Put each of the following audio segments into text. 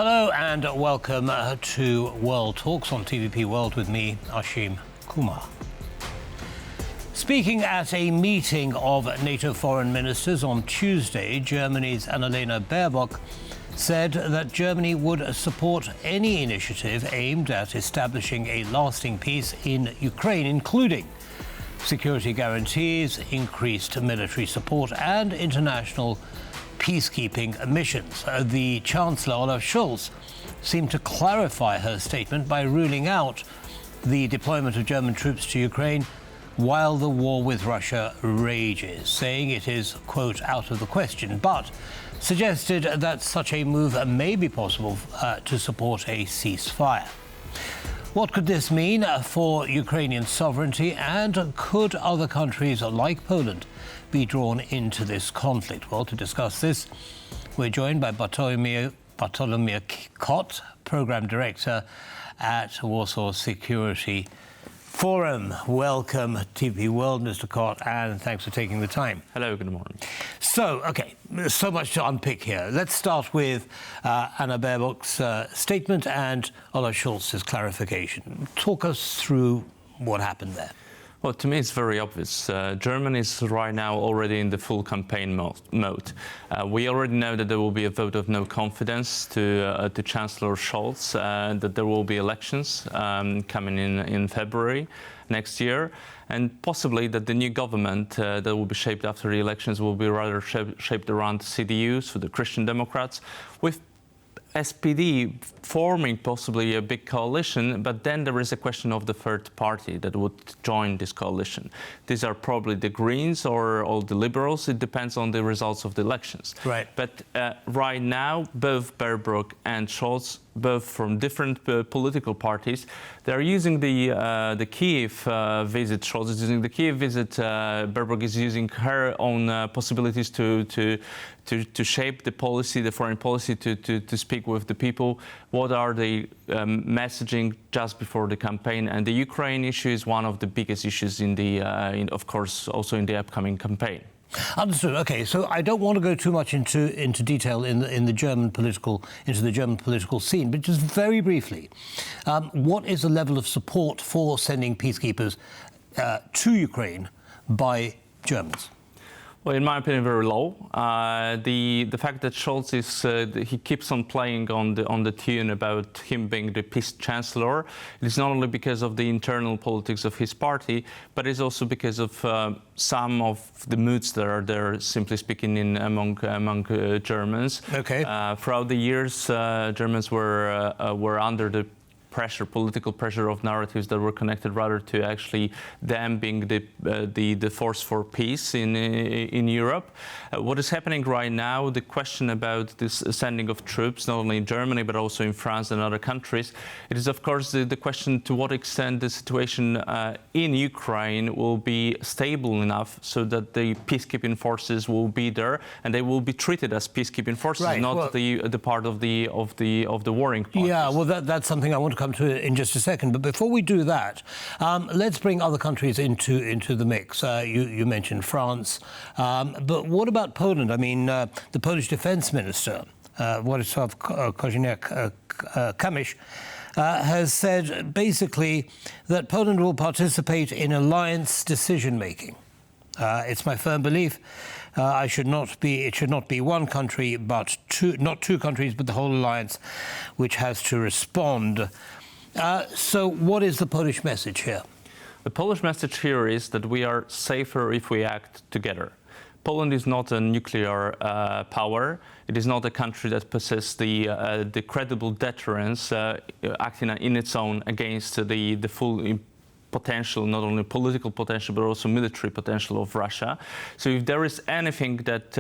Hello and welcome to World Talks on TVP World with me, Ashim Kumar. Speaking at a meeting of NATO foreign ministers on Tuesday, Germany's Annalena Baerbock said that Germany would support any initiative aimed at establishing a lasting peace in Ukraine, including security guarantees, increased military support and international peacekeeping missions. The Chancellor Olaf Sholz seemed to clarify her statement by ruling out the deployment of German troops to Ukraine while the war with Russia rages, saying it is, quote, out of the question, but suggested that such a move may be possible to support a ceasefire. What could this mean for Ukrainian sovereignty, and could other countries like Poland be drawn into this conflict? Well, to discuss this, we're joined by Bartłomiej Kot, Programme Director at Warsaw Security Forum. Welcome, TVP World, Mr. Kot, and thanks for taking the time. Hello, good morning. So, OK, so much to unpick here. Let's start with Anna Baerbock's statement and Olaf Scholz's clarification. Talk us through what happened there. Well, to me, it's very obvious. Germany is right now already in the full campaign mode. We already know that there will be a vote of no confidence to Chancellor Scholz, that there will be elections coming in February next year, and possibly that the new government that will be shaped after the elections will be rather shaped around CDU, so the Christian Democrats, with SPD forming possibly a big coalition, but then there is a question of the third party that would join this coalition. These are probably the Greens or all the Liberals. It depends on the results of the elections. Right. But right now, both Baerbock and Scholz, both from different political parties, they're using the Kyiv visit. Scholz is using the Kyiv visit. Baerbock is using her own possibilities to shape the policy, the foreign policy, to speak with the people. What are the messaging just before the campaign? And the Ukraine issue is one of the biggest issues of course, also in the upcoming campaign. Understood. Okay, so I don't want to go too much into detail in the German political scene, but just very briefly, what is the level of support for sending peacekeepers to Ukraine by Germans? Well, in my opinion, very low. The fact that Scholz he keeps on playing on the tune about him being the peace chancellor, it is not only because of the internal politics of his party, but it's also because of some of the moods that are there, simply speaking, among Germans. Okay. Throughout the years, Germans were under the political pressure of narratives that were connected rather to actually them being the force for peace in Europe. What is happening right now, the question about this sending of troops, not only in Germany but also in France and other countries, it is of course the question to what extent the situation in Ukraine will be stable enough so that the peacekeeping forces will be there and they will be treated as peacekeeping forces, right. not the part of the warring parties. Yeah, well, that's something I want to come to in just a second. But before we do that, let's bring other countries into the mix. You mentioned France, but what about Poland? I mean, the Polish Defense Minister, Władysław Kamysz, has said basically that Poland will participate in alliance decision-making. It's my firm belief it should not be one country, but not two countries, but the whole alliance, which has to respond. So what is the Polish message here? The Polish message here is that we are safer if we act together. Poland is not a nuclear power. It is not a country that possesses the credible deterrence acting in its own against the full potential, not only political potential, but also military potential of Russia. So if there is anything that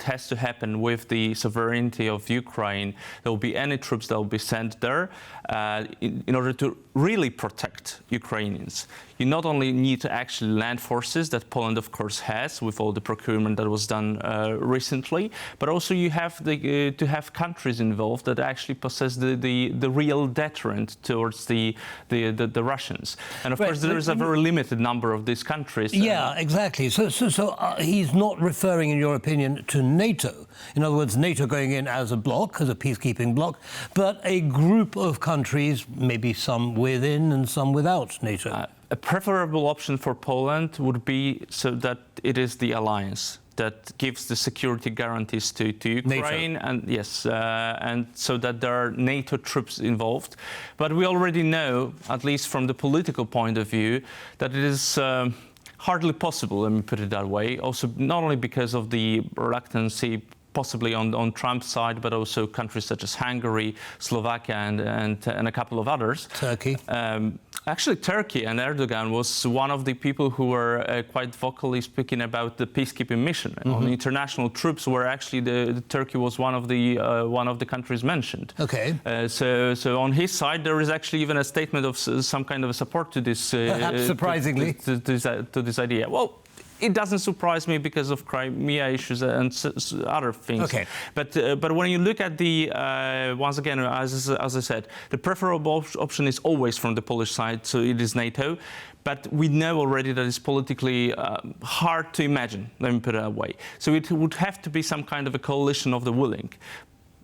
has to happen with the sovereignty of Ukraine, there will be any troops that will be sent there in order to really protect protect Ukrainians. You not only need to actually land forces that Poland, of course, has with all the procurement that was done recently, but also you have to have countries involved that actually possess the real deterrent towards the Russians. And of course, there is a very limited number of these countries. Yeah, exactly. So he's not referring, in your opinion, to NATO. In other words, NATO going in as a bloc, as a peacekeeping bloc, but a group of countries, maybe some within and some without NATO. A preferable option for Poland would be so that it is the alliance that gives the security guarantees to Ukraine, NATO. and yes, and so that there are NATO troops involved. But we already know, at least from the political point of view, that it is hardly possible, let me put it that way, also not only because of the reluctancy possibly on Trump's side, but also countries such as Hungary, Slovakia, and a couple of others. Turkey. Actually, Turkey and Erdogan was one of the people who were quite vocally speaking about the peacekeeping mission. Mm-hmm. On international troops, where actually the Turkey was one of the countries mentioned. Okay. So on his side, there is actually even a statement of some kind of support to this. Perhaps surprisingly, to this idea. Well, it doesn't surprise me because of Crimea issues and other things. Okay. But when you look at the, once again, as I said, the preferable option is always from the Polish side, so it is NATO. But we know already that it's politically hard to imagine, let me put it that way. So it would have to be some kind of a coalition of the willing.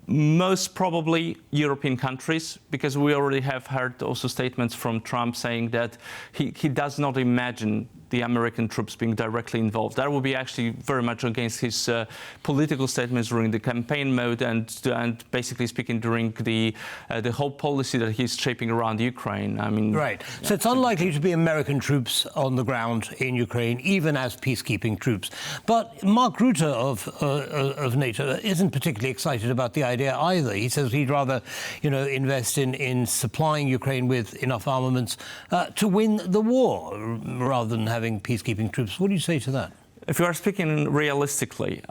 Most probably European countries, because we already have heard also statements from Trump saying that he does not imagine the American troops being directly involved. That would be actually very much against his political statements during the campaign mode and basically speaking during the whole policy that he's shaping around Ukraine. I mean, right. Yeah. So it's unlikely to be American troops on the ground in Ukraine, even as peacekeeping troops. But Mark Rutte of NATO isn't particularly excited about the idea either. He says he'd rather, invest in supplying Ukraine with enough armaments to win the war rather than having peacekeeping troops. What do you say to that? If you are speaking realistically,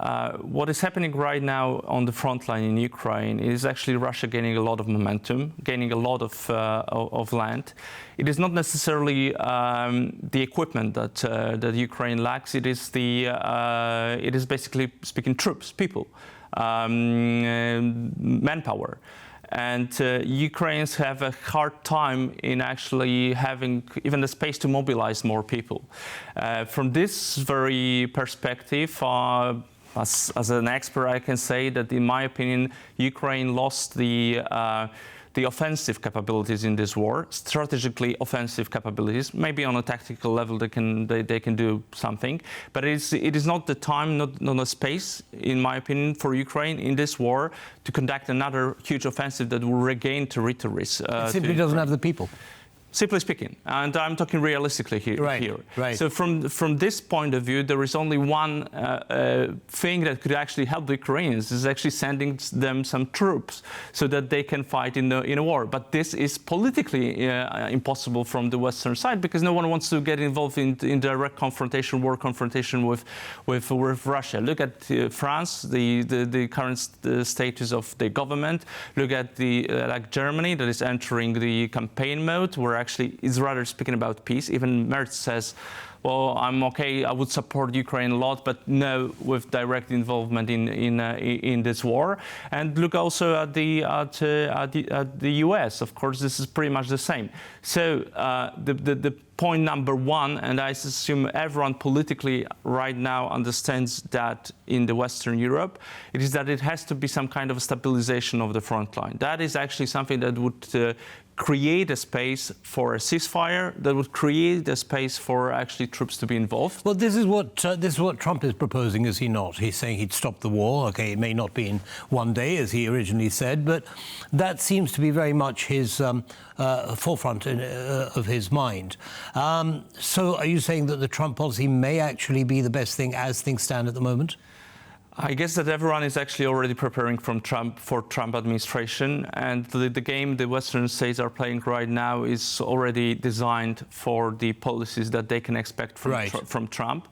what is happening right now on the front line in Ukraine is actually Russia gaining a lot of momentum, gaining a lot of land. It is not necessarily the equipment that Ukraine lacks. It is basically speaking troops, people, manpower. And Ukrainians have a hard time in actually having even the space to mobilize more people. From this very perspective, as an expert, I can say that, in my opinion, Ukraine lost the offensive capabilities in this war, strategically offensive capabilities. Maybe on a tactical level they can do something, but it is not the time, not the space, in my opinion, for Ukraine in this war to conduct another huge offensive that will regain territories. It simply doesn't have the people. Simply speaking, and I'm talking realistically here. Right. So from this point of view, there is only one thing that could actually help the Ukrainians, is actually sending them some troops so that they can fight in a war. But this is politically impossible from the Western side, because no one wants to get involved in direct confrontation, war confrontation with Russia. Look at France, the current status of the government. Look at like Germany, that is entering the campaign mode, where actually is rather speaking about peace. Even Merz says, well, I'm okay, I would support Ukraine a lot, but no with direct involvement in this war. And look also at the US. Of course, this is pretty much the same. So the point number one, and I assume everyone politically right now understands that in the Western Europe, it is that it has to be some kind of a stabilization of the front line. That is actually something that would create a space for a ceasefire, that would create a space for actually troops to be involved. Well, this is what Trump is proposing, is he not? He's saying he'd stop the war. Okay, it may not be in one day, as he originally said, but that seems to be very much his forefront of his mind. So are you saying that the Trump policy may actually be the best thing as things stand at the moment? I guess that everyone is actually already preparing for Trump administration, and the game the Western states are playing right now is already designed for the policies that they can expect from Trump.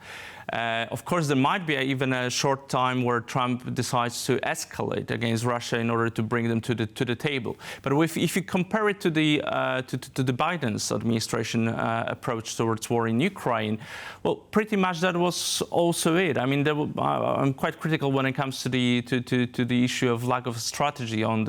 Of course, there might be even a short time where Trump decides to escalate against Russia in order to bring them to the table. But if you compare it to the Biden's administration approach towards war in Ukraine, well, pretty much that was also it. I mean, I'm quite critical when it comes to the issue of lack of strategy on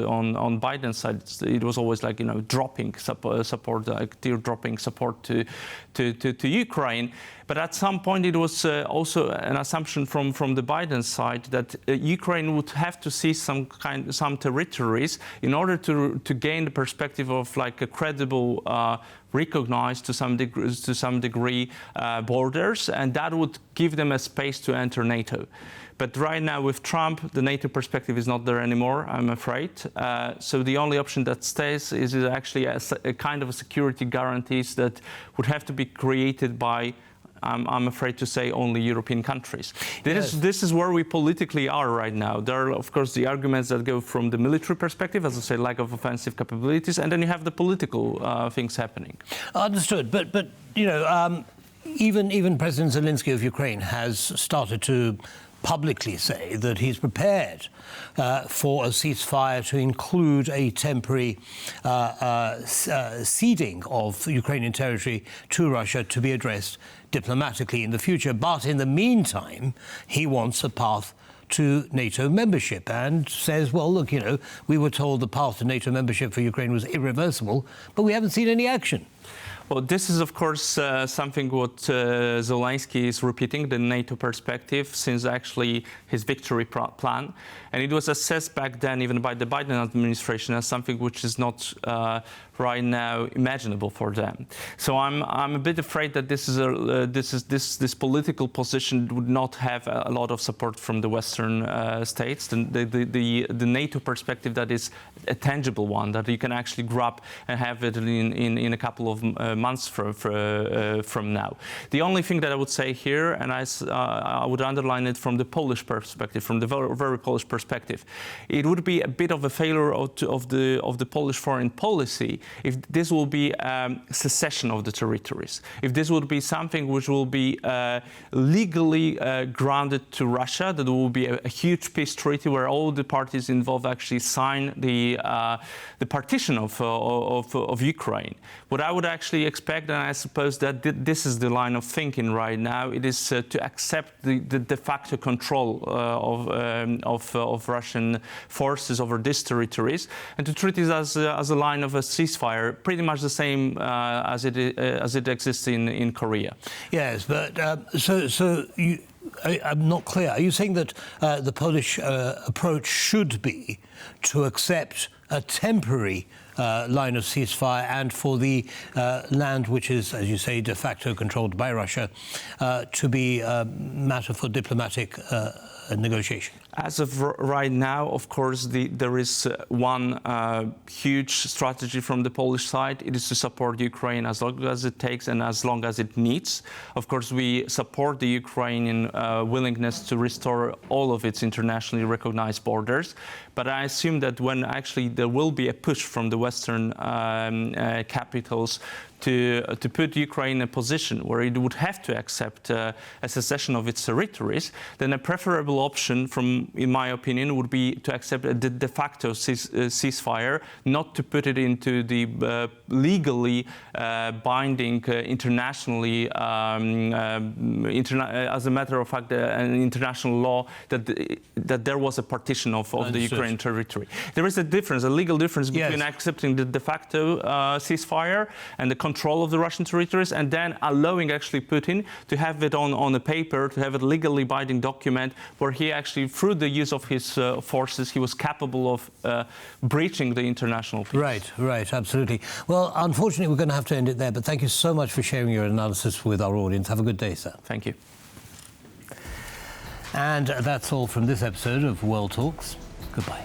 Biden's side. It was always like, dropping support, like teardropping support to Ukraine. But at some point, it was also an assumption from the Biden side that Ukraine would have to seize some territories in order to gain the perspective of like a credible, recognized to some degree borders, and that would give them a space to enter NATO. But right now with Trump, the NATO perspective is not there anymore, I'm afraid. So the only option that stays is actually a kind of security guarantees that would have to be created by, I'm afraid to say, only European countries. This is where we politically are right now. There are, of course, the arguments that go from the military perspective, as I say, lack of offensive capabilities, and then you have the political things happening. Understood. But even President Zelensky of Ukraine has started to publicly say that he's prepared for a ceasefire to include a temporary ceding of Ukrainian territory to Russia to be addressed diplomatically in the future. But in the meantime, he wants a path to NATO membership and says, well, look, we were told the path to NATO membership for Ukraine was irreversible, but we haven't seen any action. Well, this is, of course, something what Zelensky is repeating, the NATO perspective, since actually his victory plan. And it was assessed back then, even by the Biden administration, as something which is not right now imaginable for them. So I'm a bit afraid that this political position would not have a lot of support from the Western states. The NATO perspective that is a tangible one that you can actually grab and have it in a couple of months from now. The only thing that I would say here, and I would underline it from the Polish perspective, from the very Polish perspective, it would be a bit of a failure of the Polish foreign policy if this will be secession of the territories. If this would be something which will be legally granted to Russia, that will be a huge peace treaty where all the parties involved actually sign the partition of Ukraine. What I would actually expect, and I suppose that this is the line of thinking right now, it is to accept the de facto control of Russian forces over these territories, and to treat it as a line of a ceasefire, pretty much the same as it exists in Korea. Yes, but I'm not clear. Are you saying that the Polish approach should be to accept a temporary line of ceasefire and for the land which is, as you say, de facto controlled by Russia to be a matter for diplomatic negotiation? As of right now, of course, there is one huge strategy from the Polish side. It is to support Ukraine as long as it takes and as long as it needs. Of course, we support the Ukrainian willingness to restore all of its internationally recognized borders. But I assume that when actually there will be a push from the Western capitals to put Ukraine in a position where it would have to accept a secession of its territories, then a preferable option, in my opinion, would be to accept a de facto ceasefire, not to put it into the legally binding internationally, as a matter of fact, an international law that there was a partition of the Ukrainian territory. There is a difference, a legal difference between accepting the de facto ceasefire and the control of the Russian territories, and then allowing actually Putin to have it on a paper, to have a legally binding document where he actually, through the use of his forces, he was capable of breaching the international peace. Right, absolutely. Well, unfortunately, we're going to have to end it there, but thank you so much for sharing your analysis with our audience. Have a good day, sir. Thank you. And that's all from this episode of World Talks. Goodbye.